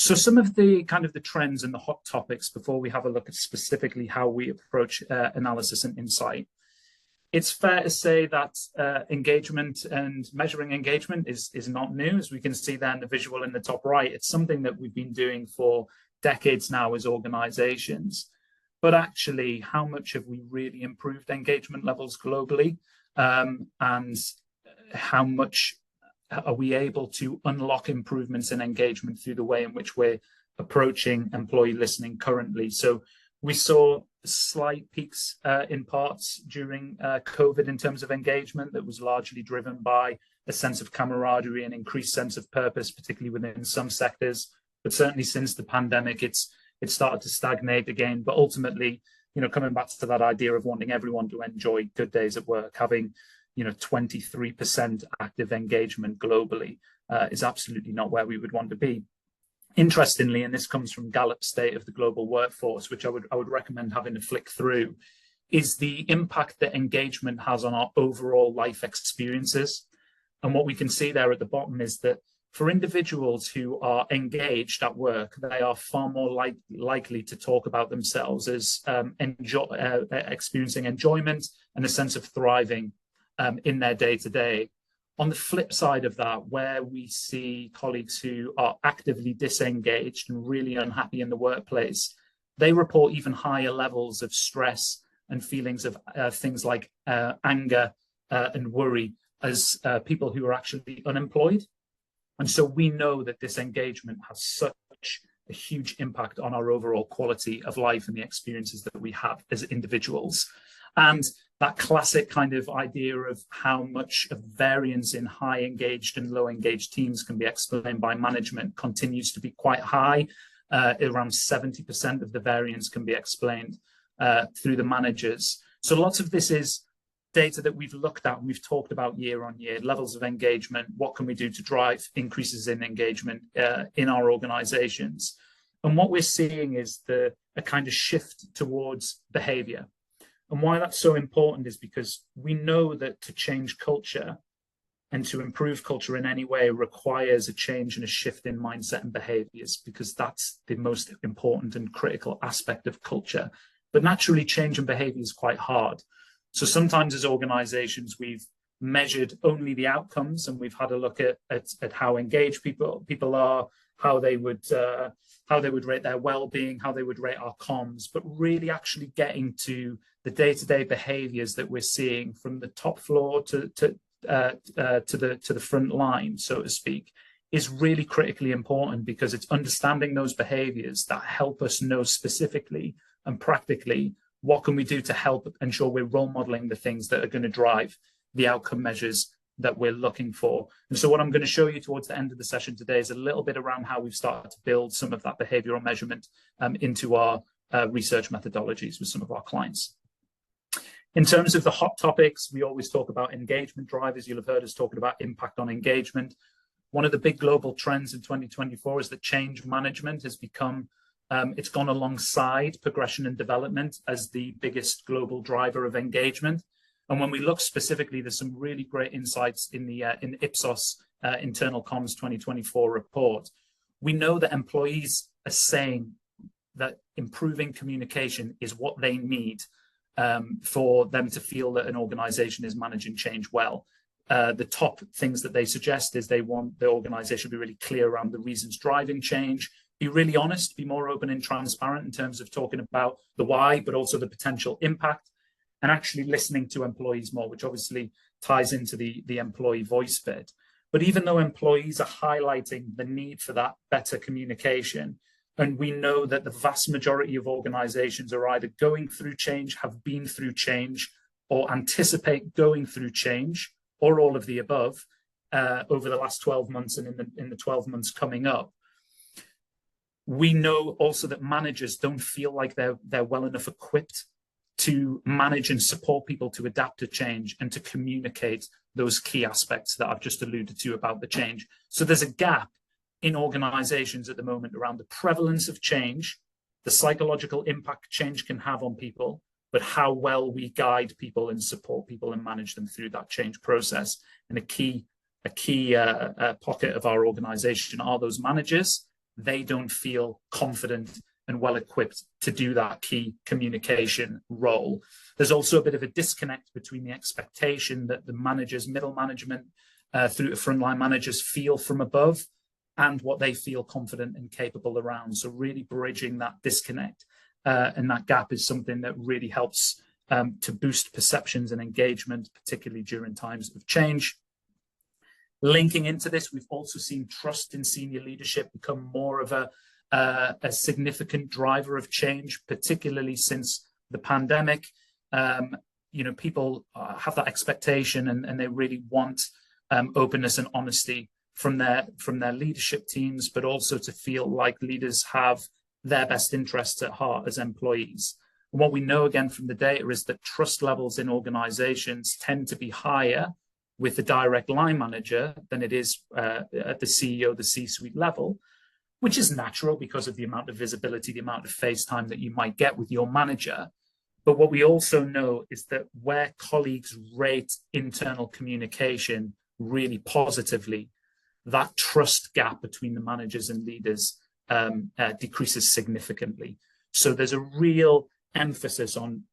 So some of the kind of the trends and the hot topics before we have a look at specifically how we approach analysis and insight. It's fair to say that engagement and measuring engagement is not new. As we can see there in the visual in the top right, it's something that we've been doing for decades now as organizations. But actually, how much have we really improved engagement levels globally? And how much are we able to unlock improvements in engagement through the way in which we're approaching employee listening currently? So we saw slight peaks in parts during COVID in terms of engagement that was largely driven by a sense of camaraderie and increased sense of purpose, particularly within some sectors. But certainly since the pandemic, it's started to stagnate again. But ultimately, coming back to that idea of wanting everyone to enjoy good days at work, having 23% active engagement globally is absolutely not where we would want to be. Interestingly, and this comes from Gallup's State of the Global Workforce, which I would recommend having a flick through, is the impact that engagement has on our overall life experiences. And what we can see there at the bottom is that for individuals who are engaged at work, they are far more likely to talk about themselves as experiencing enjoyment and a sense of thriving in their day-to-day. On the flip side of that, where we see colleagues who are actively disengaged and really unhappy in the workplace, they report even higher levels of stress and feelings of things like anger and worry as people who are actually unemployed. And so we know that disengagement has such a huge impact on our overall quality of life and the experiences that we have as individuals. And that classic kind of idea of how much of variance in high engaged and low engaged teams can be explained by management continues to be quite high. Around 70% of the variance can be explained through the managers. So lots of this is data that we've looked at and we've talked about year on year, levels of engagement, what can we do to drive increases in engagement in our organizations. And what we're seeing is a kind of shift towards behavior. And why that's so important is because we know that to change culture and to improve culture in any way requires a change and a shift in mindset and behaviors, because that's the most important and critical aspect of culture. But naturally, change in behavior is quite hard. So sometimes as organizations, we've measured only the outcomes and we've had a look at how engaged people are, how they would rate their well-being, how they would rate our comms, but really actually getting to the day-to-day behaviors that we're seeing from the top floor to the front line, so to speak, is really critically important, because it's understanding those behaviors that help us know specifically and practically what can we do to help ensure we're role modeling the things that are going to drive the outcome measures that we're looking for. And so what I'm going to show you towards the end of the session today is a little bit around how we've started to build some of that behavioral measurement into our research methodologies with some of our clients. In terms of the hot topics, we always talk about engagement drivers. You'll have heard us talking about impact on engagement. One of the big global trends in 2024 is that change management has become, it's gone alongside progression and development as the biggest global driver of engagement. And when we look specifically, there's some really great insights in the Ipsos Internal Comms 2024 report. We know that employees are saying that improving communication is what they need for them to feel that an organization is managing change well. The top things that they suggest is they want the organization to be really clear around the reasons driving change, be really honest, be more open and transparent in terms of talking about the why, but also the potential impact, and actually listening to employees more, which obviously ties into the employee voice bit. But even though employees are highlighting the need for that better communication, and we know that the vast majority of organizations are either going through change, have been through change, or anticipate going through change, or all of the above, over the last 12 months and in the 12 months coming up. We know also that managers don't feel like they're well enough equipped to manage and support people to adapt to change and to communicate those key aspects that I've just alluded to about the change. So there's a gap in organizations at the moment around the prevalence of change, the psychological impact change can have on people, but how well we guide people and support people and manage them through that change process. And a key pocket of our organization are those managers they don't feel confident and well equipped to do that key communication role. There's also a bit of a disconnect between the expectation that the managers, middle management, through to frontline managers feel from above and what they feel confident and capable around. So really bridging that disconnect and that gap is something that really helps to boost perceptions and engagement, particularly during times of change. Linking into this, we've also seen trust in senior leadership become more of a significant driver of change, particularly since the pandemic. People have that expectation and they really want openness and honesty from their leadership teams, but also to feel like leaders have their best interests at heart as employees. And what we know again from the data is that trust levels in organizations tend to be higher with the direct line manager than it is at the CEO, the C-suite level, which is natural because of the amount of visibility, the amount of face time that you might get with your manager. But what we also know is that where colleagues rate internal communication really positively, that trust gap between the managers and leaders decreases significantly. So there's a real emphasis on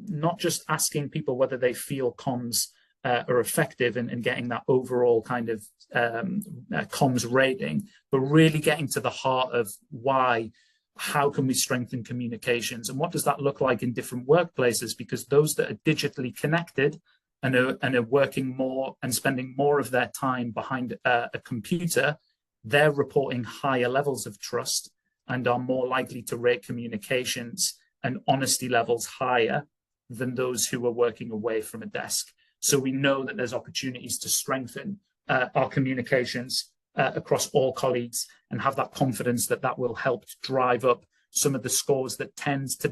not just asking people whether they feel comms are effective and getting that overall kind of comms rating, but really getting to the heart of why, how can we strengthen communications, and what does that look like in different workplaces? Because those that are digitally connected and are working more and spending more of their time behind a computer, they're reporting higher levels of trust and are more likely to rate communications and honesty levels higher than those who are working away from a desk. So we know that there's opportunities to strengthen our communications across all colleagues and have that confidence that that will help drive up some of the scores that tend to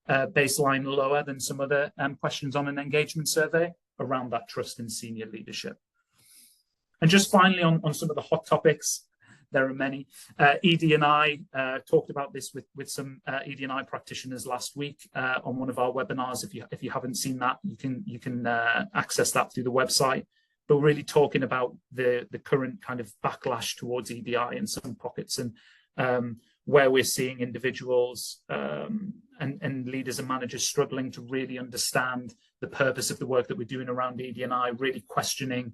baseline lower than some other questions on an engagement survey around that trust in senior leadership. And just finally on some of the hot topics, there are many. ED&I talked about this with some ED&I practitioners last week on one of our webinars. If you haven't seen that, you can access that through the website. But really talking about the current kind of backlash towards EDI in some pockets and where we're seeing individuals and leaders and managers struggling to really understand the purpose of the work that we're doing around ED&I, really questioning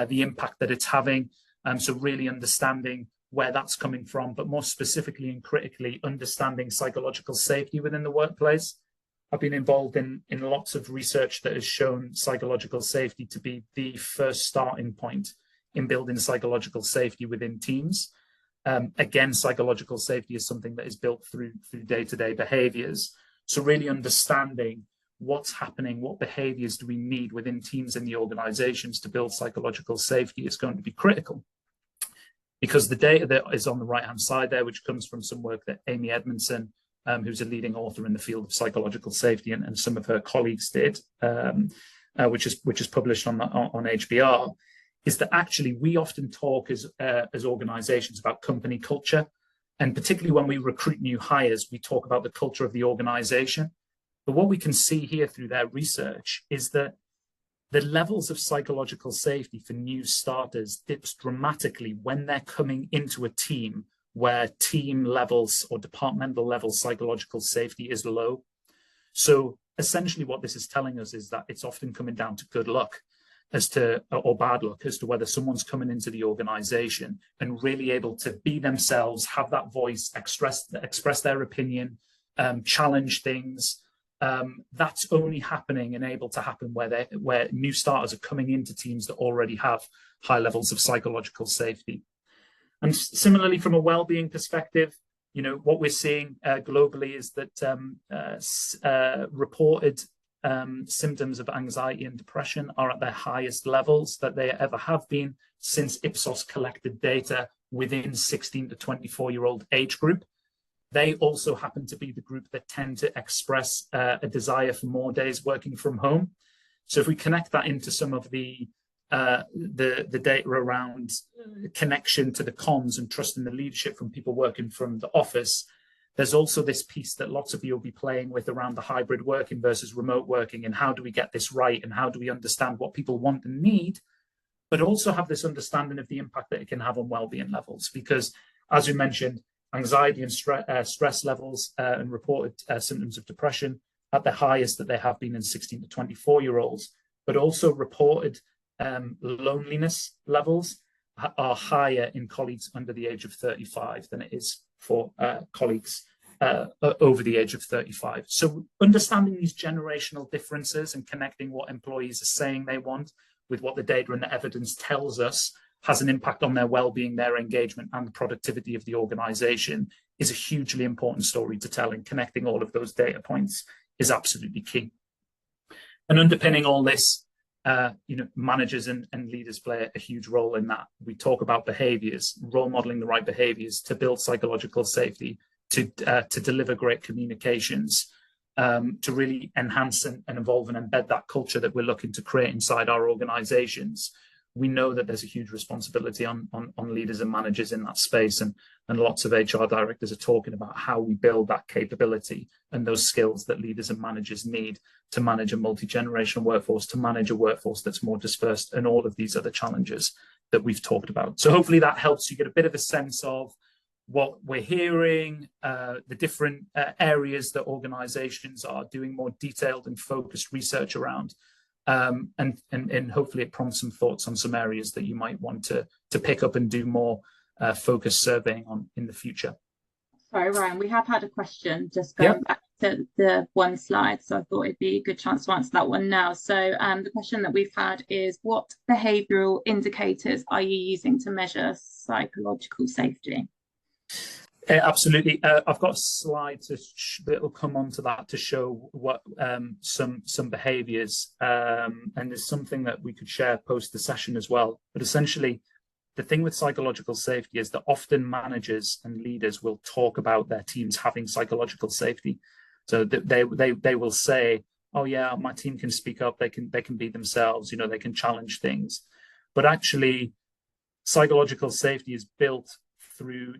the impact that it's having. So really understanding where that's coming from, but more specifically and critically understanding psychological safety within the workplace. I've been involved in lots of research that has shown psychological safety to be the first starting point in building psychological safety within teams. Again, psychological safety is something that is built through day-to-day behaviors. So really understanding what's happening, what behaviors do we need within teams and the organizations to build psychological safety is going to be critical. Because the data that is on the right-hand side there, which comes from some work that Amy Edmondson, who's a leading author in the field of psychological safety, and some of her colleagues did, which is published on HBR, is that actually we often talk as organizations about company culture, and particularly when we recruit new hires, we talk about the culture of the organization. But what we can see here through their research is that the levels of psychological safety for new starters dips dramatically when they're coming into a team where team levels or departmental level psychological safety is low. So essentially what this is telling us is that it's often coming down to good luck or bad luck as to whether someone's coming into the organization and really able to be themselves, have that voice, express their opinion, challenge things. That's only happening and able to happen where new starters are coming into teams that already have high levels of psychological safety. And similarly, from a well-being perspective, what we're seeing globally is that reported symptoms of anxiety and depression are at their highest levels that they ever have been since Ipsos collected data within 16 to 24-year-old age group. They also happen to be the group that tend to express a desire for more days working from home. So if we connect that into some of the data around connection to the comms and trust in the leadership from people working from the office, there's also this piece that lots of you will be playing with around the hybrid working versus remote working, and how do we get this right, and how do we understand what people want and need, but also have this understanding of the impact that it can have on well-being levels. Because as we mentioned, anxiety and stress levels and reported symptoms of depression at the highest that they have been in 16 to 24-year-olds, but also reported loneliness levels are higher in colleagues under the age of 35 than it is for colleagues over the age of 35. So understanding these generational differences and connecting what employees are saying they want with what the data and the evidence tells us has an impact on their well-being, their engagement, and the productivity of the organization is a hugely important story to tell, and connecting all of those data points is absolutely key. And underpinning all this, managers and leaders play a huge role in that. We talk about behaviors, role modeling the right behaviors to build psychological safety, to deliver great communications, to really enhance and evolve and embed that culture that we're looking to create inside our organizations. We know that there's a huge responsibility on leaders and managers in that space, and lots of HR directors are talking about how we build that capability and those skills that leaders and managers need to manage a multi-generational workforce, to manage a workforce that's more dispersed, and all of these other challenges that we've talked about. So hopefully that helps you get a bit of a sense of what we're hearing, the different areas that organizations are doing more detailed and focused research around. And hopefully it prompts some thoughts on some areas that you might want to pick up and do more focused surveying on in the future. Sorry, Ryan, we have had a question just going back to the one slide, so I thought it'd be a good chance to answer that one now. So the question that we've had is, what behavioural indicators are you using to measure psychological safety? Absolutely. I've got a slide that will come onto that to show what some behaviours, and there's something that we could share post the session as well. But essentially, the thing with psychological safety is that often managers and leaders will talk about their teams having psychological safety. So they will say, "Oh yeah, my team can speak up. They can be themselves. They can challenge things." But actually, psychological safety is built through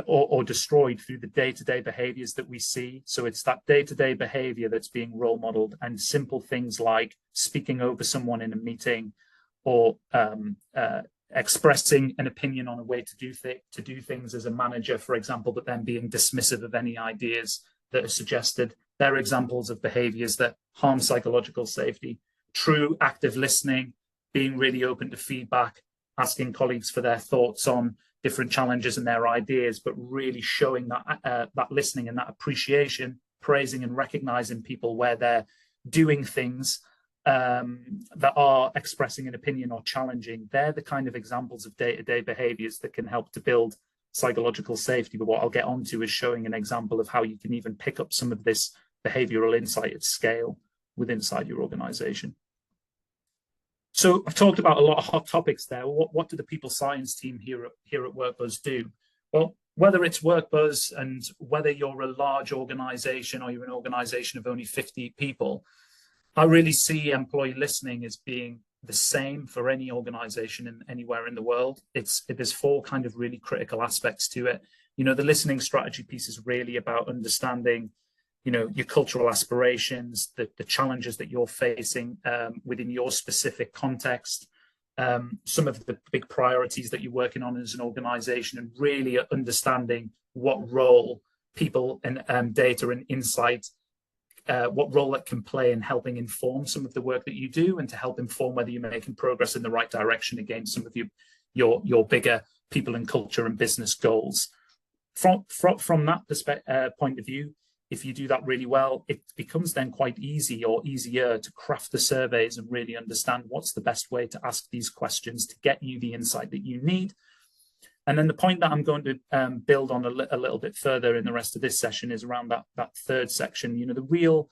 or destroyed through the day-to-day behaviors that we see. So it's that day-to-day behavior that's being role modeled, and simple things like speaking over someone in a meeting, or expressing an opinion on a way to do things as a manager, for example, but then being dismissive of any ideas that are suggested. They're examples of behaviors that harm psychological safety. True active listening, being really open to feedback, asking colleagues for their thoughts on different challenges and their ideas, but really showing that listening and that appreciation, praising and recognizing people where they're doing things that are expressing an opinion or challenging. They're the kind of examples of day-to-day behaviors that can help to build psychological safety. But what I'll get onto is showing an example of how you can even pick up some of this behavioral insight at scale inside your organization. So I've talked about a lot of hot topics there. What do the people science team here at WorkBuzz do? Well, whether it's WorkBuzz and whether you're a large organization or you're an organization of only 50 people, I really see employee listening as being the same for any organization anywhere in the world. There's four kind of really critical aspects to it. The listening strategy piece is really about understanding your cultural aspirations, the challenges that you're facing within your specific context, some of the big priorities that you're working on as an organization, and really understanding what role people and data and insight, what role that can play in helping inform some of the work that you do, and to help inform whether you're making progress in the right direction against some of your bigger people and culture and business goals. From that point of view, if you do that really well, it becomes then quite easy or easier to craft the surveys and really understand what's the best way to ask these questions to get you the insight that you need. And then the point that I'm going to build on a little bit further in the rest of this session is around that third section, the real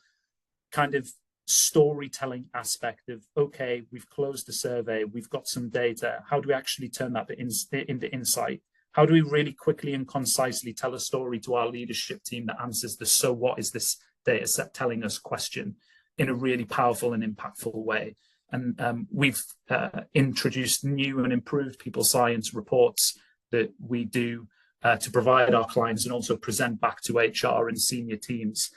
kind of storytelling aspect of, okay, we've closed the survey, we've got some data. How do we actually turn that into insight? How do we really quickly and concisely tell a story to our leadership team that answers the "so what is this data set telling us" question in a really powerful and impactful way? And we've introduced new and improved people science reports that we do to provide our clients and also present back to HR and senior teams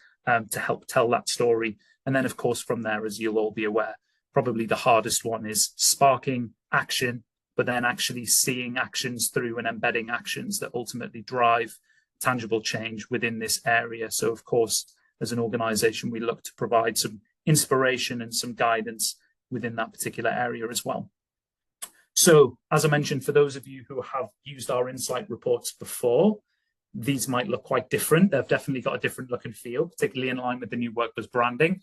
to help tell that story. And then, of course, from there, as you'll all be aware, probably the hardest one is sparking action, but then actually seeing actions through and embedding actions that ultimately drive tangible change within this area. So of course, as an organization, we look to provide some inspiration and some guidance within that particular area as well. So as I mentioned, for those of you who have used our insight reports before, these might look quite different. They've definitely got a different look and feel, particularly in line with the new WorkBuzz branding.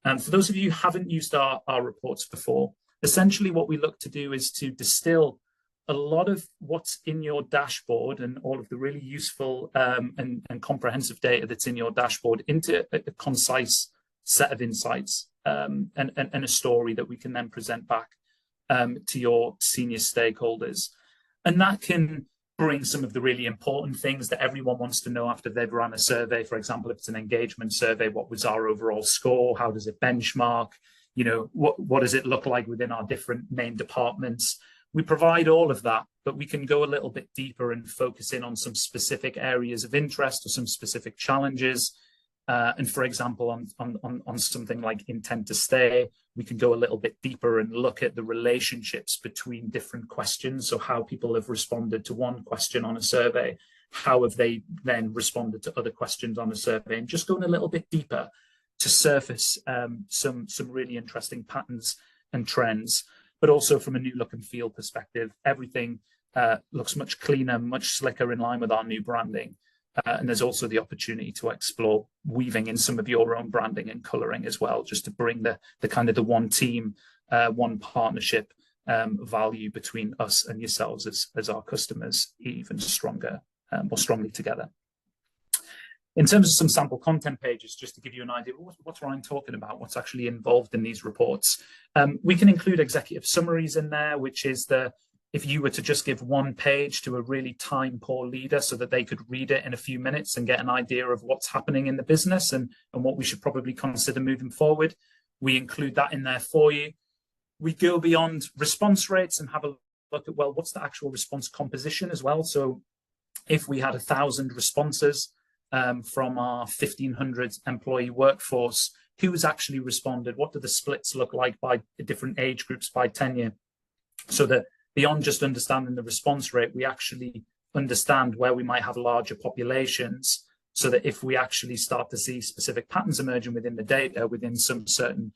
And for those of you who haven't used our reports before, essentially what we look to do is to distill a lot of what's in your dashboard and all of the really useful and comprehensive data that's in your dashboard into a concise set of insights and a story that we can then present back to your senior stakeholders. And that can bring some of the really important things that everyone wants to know after they've run a survey. For example, if it's an engagement survey, what was our overall score? How does it benchmark? You know, what does it look like within our different main departments? We provide all of that, but we can go a little bit deeper and focus in on some specific areas of interest or some specific challenges. And for example, on something like intent to stay, we can go a little bit deeper and look at the relationships between different questions. So how people have responded to one question on a survey, how have they then responded to other questions on a survey, and just going a little bit deeper to surface some really interesting patterns and trends. But also from a new look and feel perspective, everything looks much cleaner, much slicker in line with our new branding. And there's also the opportunity to explore weaving in some of your own branding and coloring as well, just to bring the kind of the one team, one partnership value between us and yourselves as our customers even stronger, more strongly together. In terms of some sample content pages, just to give you an idea, what's Ryan talking about? What's actually involved in these reports? We can include executive summaries in there, which is if you were to just give one page to a really time-poor leader so that they could read it in a few minutes and get an idea of what's happening in the business and what we should probably consider moving forward, we include that in there for you. We go beyond response rates and have a look at, well, what's the actual response composition as well? So if we had 1,000 responses from our 1,500 employee workforce, who's actually responded? What do the splits look like by different age groups, by tenure? So that beyond just understanding the response rate, we actually understand where we might have larger populations, so that if we actually start to see specific patterns emerging within the data, within some certain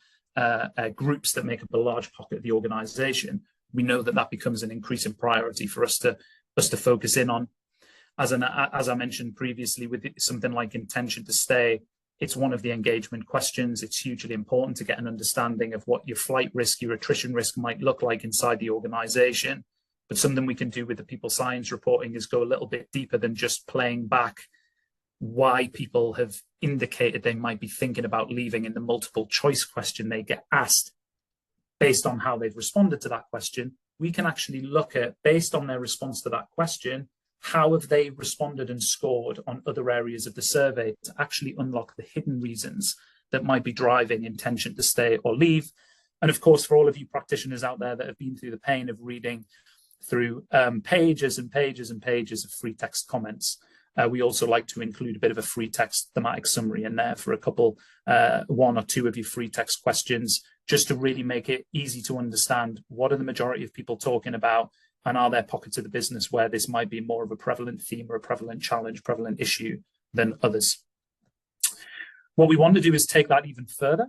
groups that make up a large pocket of the organization, we know that that becomes an increasing priority for us to focus in on. As I mentioned previously, with something like intention to stay, it's one of the engagement questions. It's hugely important to get an understanding of what your flight risk, your attrition risk might look like inside the organization. But something we can do with the people science reporting is go a little bit deeper than just playing back why people have indicated they might be thinking about leaving in the multiple choice question they get asked. Based on how they've responded to that question, we can actually look at, based on their response to that question, how have they responded and scored on other areas of the survey to actually unlock the hidden reasons that might be driving intention to stay or leave. And of course, for all of you practitioners out there that have been through the pain of reading through pages and pages and pages of free text comments, we also like to include a bit of a free text thematic summary in there for a couple, one or two of your free text questions, just to really make it easy to understand what are the majority of people talking about, and are there pockets of the business where this might be more of a prevalent theme or a prevalent challenge, prevalent issue than others. What we want to do is take that even further.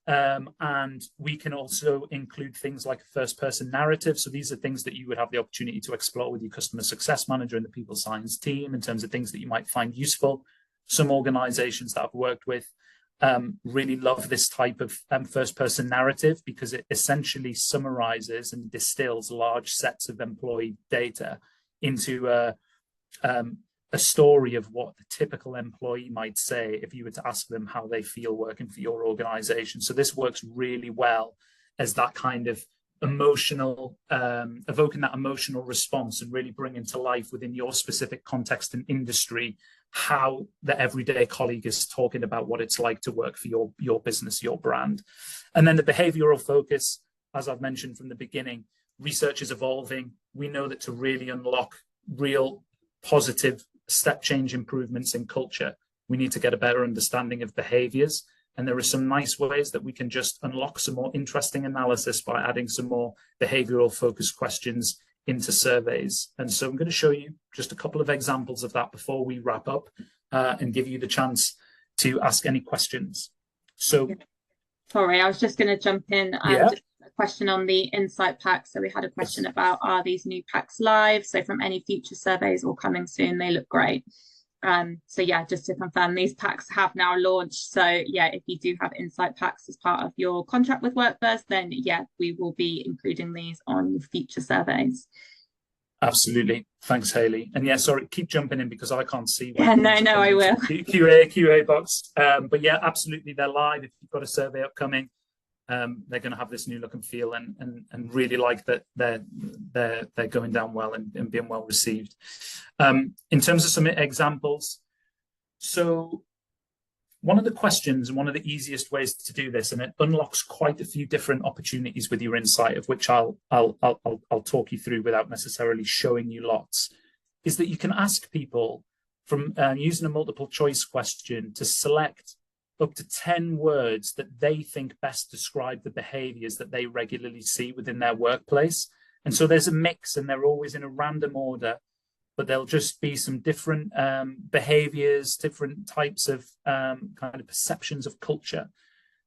And we can also include things like a first-person narrative. So these are things that you would have the opportunity to explore with your customer success manager and the people science team in terms of things that you might find useful. Some organizations that I've worked with really love this type of first-person narrative, because it essentially summarizes and distills large sets of employee data into a story of what the typical employee might say if you were to ask them how they feel working for your organization. So this works really well as that kind of emotional, evoking that emotional response and really bringing to life within your specific context and industry how the everyday colleague is talking about what it's like to work for your business, your brand. And then the behavioral focus, as I've mentioned from the beginning, research is evolving. We know that to really unlock real positive step change improvements in culture, we need to get a better understanding of behaviors. And there are some nice ways that we can just unlock some more interesting analysis by adding some more behavioral focused questions into surveys. And so I'm going to show you just a couple of examples of that before we wrap up and give you the chance to ask any questions. So, sorry, I was just going to jump in. Just a question on the insight packs. So we had a question about, are these new packs live? So from any future surveys or coming soon, they look great. So yeah, just to confirm, these packs have now launched. So yeah, if you do have insight packs as part of your contract with WorkBuzz, then yeah, we will be including these on your future surveys. Absolutely. Thanks, Hayley. And yeah, sorry, keep jumping in because I can't see. Yeah, no, I will. QA box. But yeah, absolutely, they're live. If you've got a survey upcoming, they're going to have this new look and feel, and really like that they're going down well and being well received. In terms of some examples, so one of the questions and one of the easiest ways to do this, and it unlocks quite a few different opportunities with your insight, of which I'll talk you through without necessarily showing you lots, is that you can ask people from using a multiple choice question to select up to 10 words that they think best describe the behaviors that they regularly see within their workplace. And so there's a mix, and they're always in a random order, but there'll just be some different behaviors, different types of kind of perceptions of culture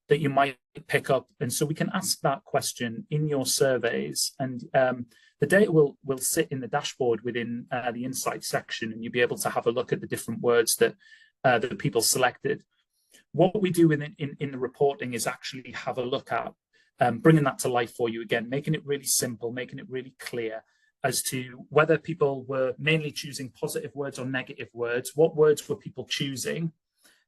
that you might pick up. And so we can ask that question in your surveys, and the data will sit in the dashboard within the insight section, and you'll be able to have a look at the different words that that people selected. What we do in the reporting is actually have a look at bringing that to life for you again, making it really simple, making it really clear as to whether people were mainly choosing positive words or negative words. What words were people choosing?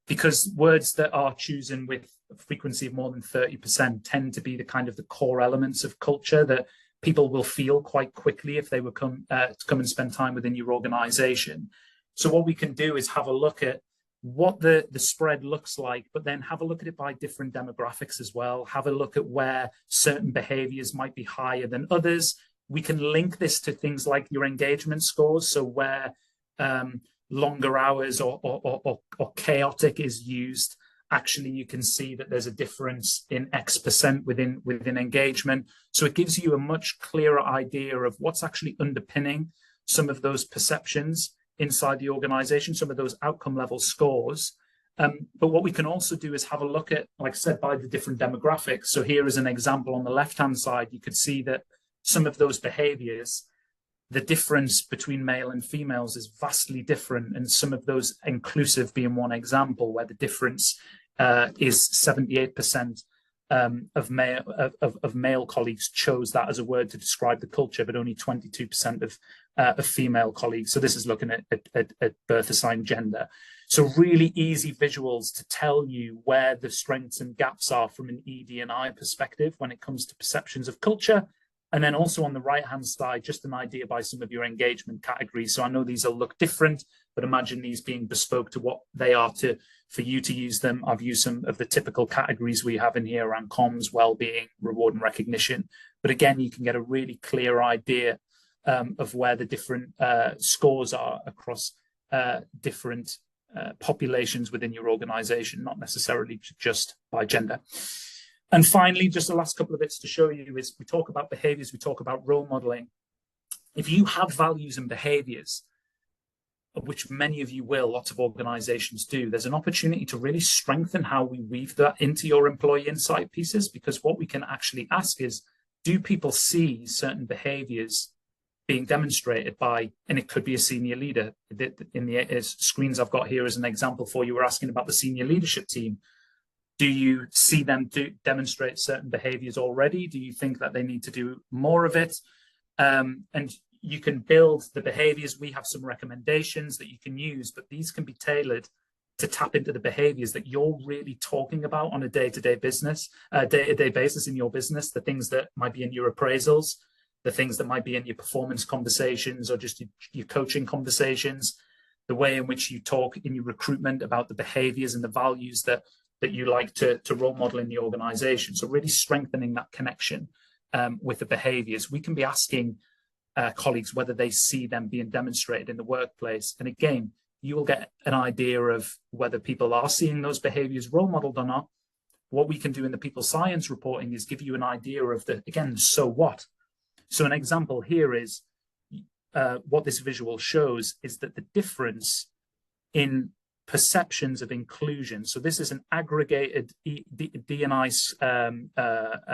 Because words that are chosen with a frequency of more than 30% tend to be the kind of the core elements of culture that people will feel quite quickly if they were come and spend time within your organization. So what we can do is have a look at what the spread looks like, but then have a look at it by different demographics as well. Have a look at where certain behaviors might be higher than others. We can link this to things like your engagement scores. So where longer hours or chaotic is used, actually you can see that there's a difference in X% within engagement. So it gives you a much clearer idea of what's actually underpinning some of those perceptions inside the organization, some of those outcome level scores. But what we can also do is have a look at, like I said, by the different demographics. So here is an example on the left-hand side. You could see that some of those behaviors, the difference between male and females is vastly different. And some of those, inclusive being one example, where the difference is 78% of male colleagues chose that as a word to describe the culture, but only 22% of female colleagues. So this is looking at birth assigned gender. So really easy visuals to tell you where the strengths and gaps are from an ED&I perspective when it comes to perceptions of culture. And then also on the right-hand side, just an idea by some of your engagement categories. So I know these will look different, but imagine these being bespoke to what they are for you to use them. I've used some of the typical categories we have in here around comms, well-being, reward and recognition. But again, you can get a really clear idea of where the different scores are across different populations within your organization, not necessarily just by gender. And finally, just the last couple of bits to show you is we talk about behaviors, we talk about role modeling. If you have values and behaviors, which many of you will, lots of organizations do, there's an opportunity to really strengthen how we weave that into your employee insight pieces, because what we can actually ask is, do people see certain behaviors being demonstrated by, and it could be a senior leader. In the screens I've got here as an example for you, we're asking about the senior leadership team. Do you see them demonstrate certain behaviors already? Do you think that they need to do more of it? And you can build the behaviors. We have some recommendations that you can use, but these can be tailored to tap into the behaviors that you're really talking about on a day-to-day basis in your business, the things that might be in your appraisals, the things that might be in your performance conversations or just your coaching conversations, the way in which you talk in your recruitment about the behaviors and the values that you like to role model in the organization. So really strengthening that connection with the behaviors. We can be asking colleagues whether they see them being demonstrated in the workplace. And again, you will get an idea of whether people are seeing those behaviors role modeled or not. What we can do in the people science reporting is give you an idea of the so what. So an example here is what this visual shows is that the difference in perceptions of inclusion. So this is an aggregated D&I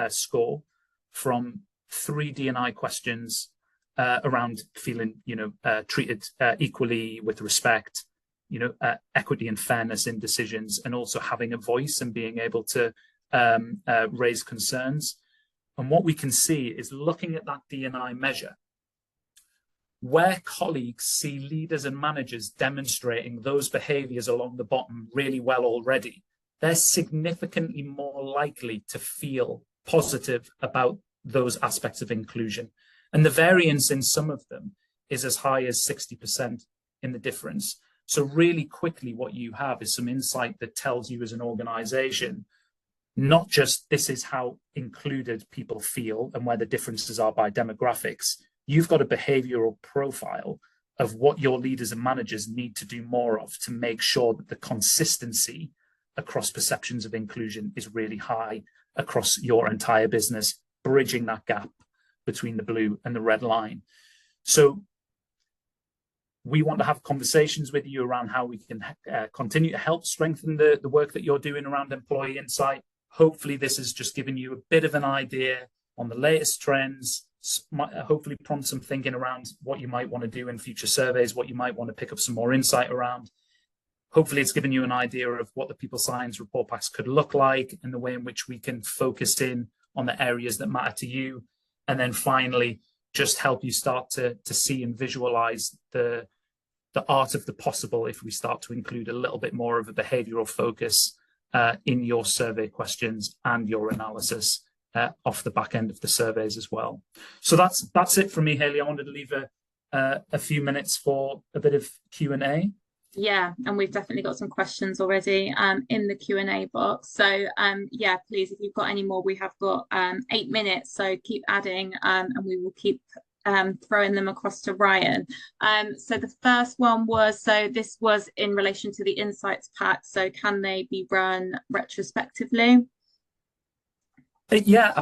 score from 3 D&I questions around feeling, treated equally with respect, equity and fairness in decisions, and also having a voice and being able to raise concerns. And what we can see is, looking at that D&I measure, where colleagues see leaders and managers demonstrating those behaviors along the bottom really well already, they're significantly more likely to feel positive about those aspects of inclusion. And the variance in some of them is as high as 60% in the difference. So really quickly, what you have is some insight that tells you as an organization, not just this is how included people feel and where the differences are by demographics. You've got a behavioral profile of what your leaders and managers need to do more of to make sure that the consistency across perceptions of inclusion is really high across your entire business, bridging that gap between the blue and the red line. So we want to have conversations with you around how we can continue to help strengthen the work that you're doing around employee insight. Hopefully this has just given you a bit of an idea on the latest trends, hopefully prompt some thinking around what you might want to do in future surveys, what you might want to pick up some more insight around. Hopefully it's given you an idea of what the people science report packs could look like and the way in which we can focus in on the areas that matter to you. And then finally, just help you start to see and visualize the art of the possible if we start to include a little bit more of a behavioral focus in your survey questions and your analysis off the back end of the surveys as well. So that's it from me, Hayley. I wanted to leave a few minutes for a bit of Q&A. Yeah, and we've definitely got some questions already in the Q&A box. So yeah, please, if you've got any more, we have got 8 minutes, so keep adding and we will keep throwing them across to Ryan. So the first one was, so this was in relation to the insights pack. So can they be run retrospectively? Yeah,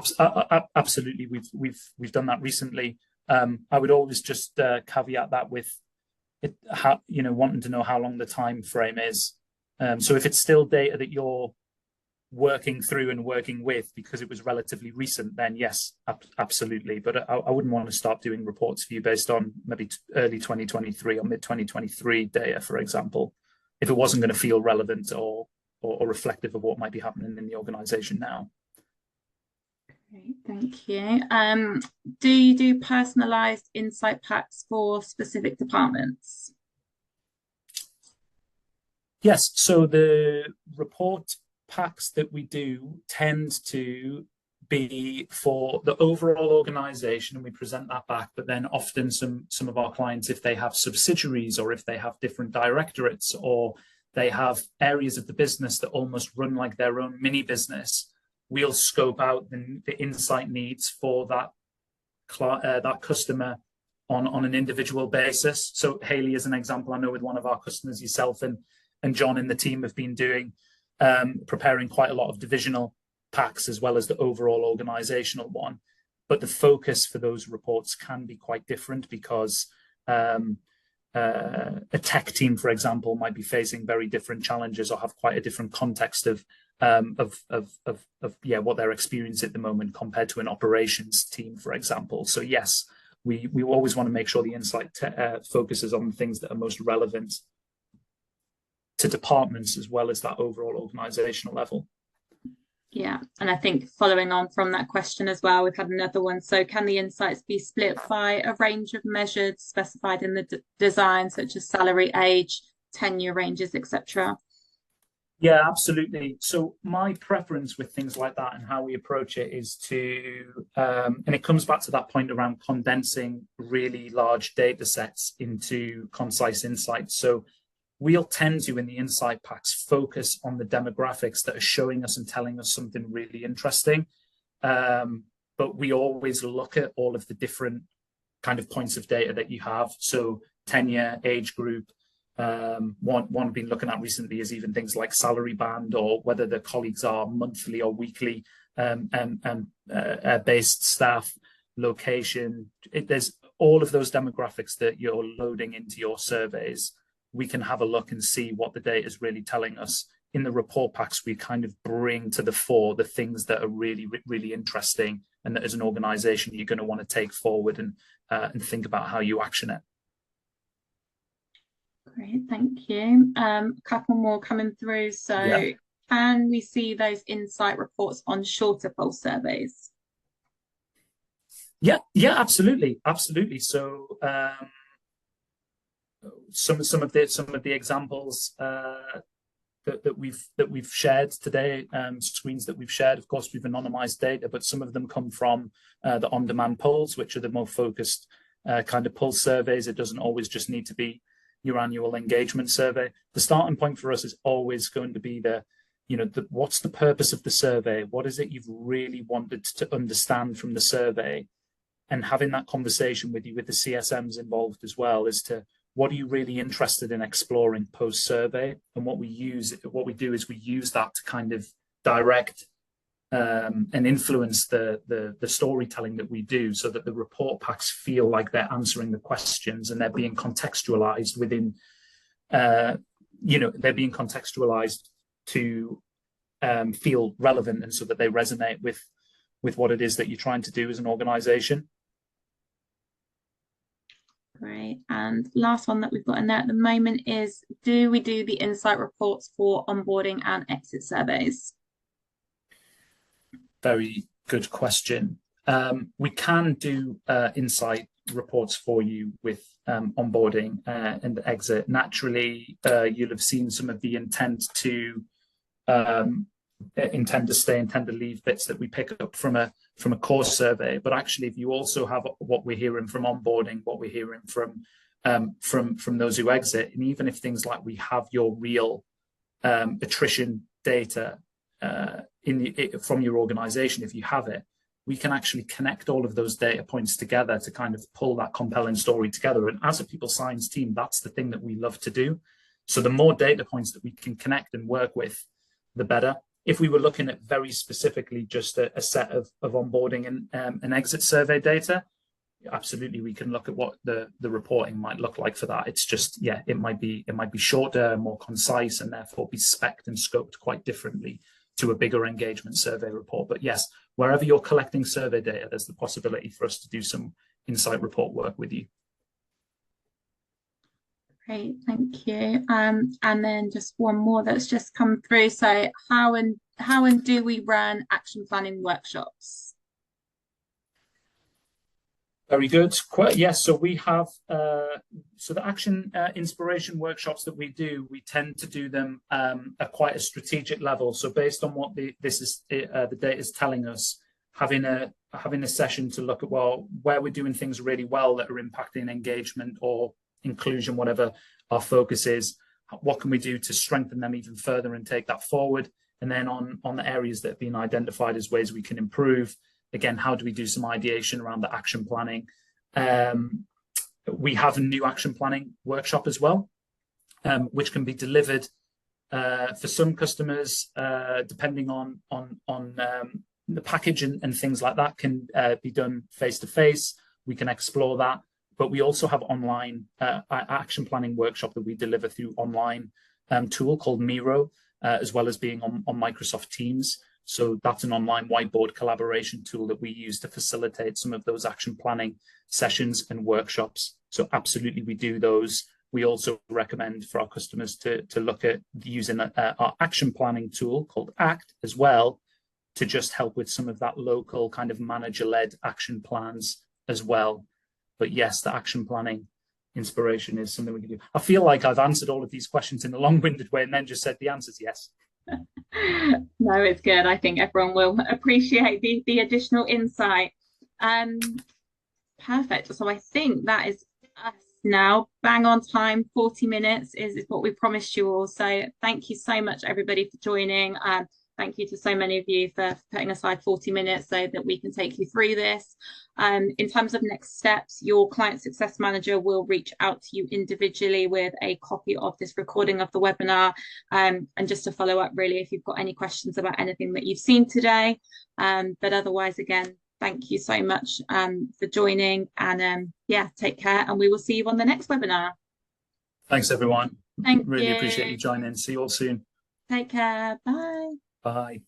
absolutely. We've done that recently. I would always just caveat that with it, wanting to know how long the time frame is. So if it's still data that you're working through and working with because it was relatively recent, then yes, absolutely. But I wouldn't want to start doing reports for you based on maybe early 2023 or mid 2023 data, for example, if it wasn't going to feel relevant or reflective of what might be happening in the organization now. Great, thank you. Do you do personalized insight packs for specific departments? Yes, so the report packs that we do tend to be for the overall organization, and we present that back, but then often some of our clients, if they have subsidiaries or if they have different directorates or they have areas of the business that almost run like their own mini business, we'll scope out the insight needs for that customer on an individual basis. So Hayley, as an example, I know with one of our customers, yourself and John and the team have been doing preparing quite a lot of divisional packs as well as the overall organizational one. But the focus for those reports can be quite different because a tech team, for example, might be facing very different challenges or have quite a different context of what they're experiencing at the moment compared to an operations team, for example. So yes, we always want to make sure the insight focuses on things that are most relevant to departments as well as that overall organizational level. Yeah, and I think following on from that question as well, we've had another one. So can the insights be split by a range of measures specified in the design, such as salary, age, tenure ranges, etc.? Yeah, absolutely. So my preference with things like that and how we approach it is to, and it comes back to that point around condensing really large data sets into concise insights. So we'll tend to, in the insight packs, focus on the demographics that are showing us and telling us something really interesting. But we always look at all of the different kind of points of data that you have. So tenure, age group. One we've been looking at recently is even things like salary band or whether the colleagues are monthly or weekly based staff, location. There's all of those demographics that you're loading into your surveys, we can have a look and see what the data is really telling us. In the report packs, we kind of bring to the fore the things that are really, really interesting, and that as an organization, you're going to want to take forward and think about how you action it. Great, thank you. A couple more coming through. So yeah. Can we see those insight reports on shorter pulse surveys? Yeah, absolutely. So some of the examples that we've shared today, screens that we've shared, of course, we've anonymized data, but some of them come from the on-demand polls, which are the more focused kind of pulse surveys. It doesn't always just need to be your annual engagement survey. The starting point for us is always going to be what's the purpose of the survey? What is it you've really wanted to understand from the survey? And having that conversation with the CSMs involved as well as to what are you really interested in exploring post-survey? And what we do is we use that to kind of direct and influence the storytelling that we do, so that the report packs feel like they're answering the questions and they're being contextualized within, they're being contextualized to feel relevant, and so that they resonate with what it is that you're trying to do as an organization. Great. And last one that we've got in there at the moment is, do we do the insight reports for onboarding and exit surveys? Very good question. We can do insight reports for you with onboarding and exit. Naturally, you'll have seen some of the intent to stay, intend to leave bits that we pick up from a core survey. But actually, if you also have what we're hearing from onboarding, what we're hearing from those who exit, and even if things like we have your real attrition data from your organization, if you have it, we can actually connect all of those data points together to kind of pull that compelling story together. And as a people science team, that's the thing that we love to do. So the more data points that we can connect and work with, the better. If we were looking at very specifically just a set of onboarding and exit survey data, absolutely, we can look at what the reporting might look like for that. It's just, it might be shorter, more concise, and therefore be spec'd and scoped quite differently to a bigger engagement survey report. But yes, wherever you're collecting survey data, there's the possibility for us to do some insight report work with you. Great, thank you. And then just one more that's just come through. So how and do we run action planning workshops? Very good. Yes, so we have so the action inspiration workshops that we do, we tend to do them at quite a strategic level. So based on what the data is telling us, having a session to look at, well, where we're doing things really well that are impacting engagement or inclusion, whatever our focus is, what can we do to strengthen them even further and take that forward? And then on the areas that have been identified as ways we can improve, again, how do we do some ideation around the action planning? We have a new action planning workshop as well, which can be delivered for some customers, depending on the package and things like that, can be done face-to-face. We can explore that. But we also have online action planning workshop that we deliver through online tool called Miro, as well as being on Microsoft Teams. So that's an online whiteboard collaboration tool that we use to facilitate some of those action planning sessions and workshops. So absolutely, we do those. We also recommend for our customers to look at using our action planning tool called ACT as well, to just help with some of that local kind of manager-led action plans as well. But yes, the action planning inspiration is something we can do. I feel like I've answered all of these questions in a long-winded way and then just said the answer's yes. No, it's good. I think everyone will appreciate the additional insight. Perfect. So I think that is us now. Bang on time, 40 minutes is what we promised you all. So thank you so much, everybody, for joining. Thank you to so many of you for putting aside 40 minutes so that we can take you through this. In terms of next steps, your client success manager will reach out to you individually with a copy of this recording of the webinar. And just to follow up, really, if you've got any questions about anything that you've seen today. But otherwise, again, Thank you so much for joining, and yeah, take care, and we will see you on the next webinar. Thanks, everyone. Thank Really you. appreciate you joining. See you all soon. Take care. Bye. Bye.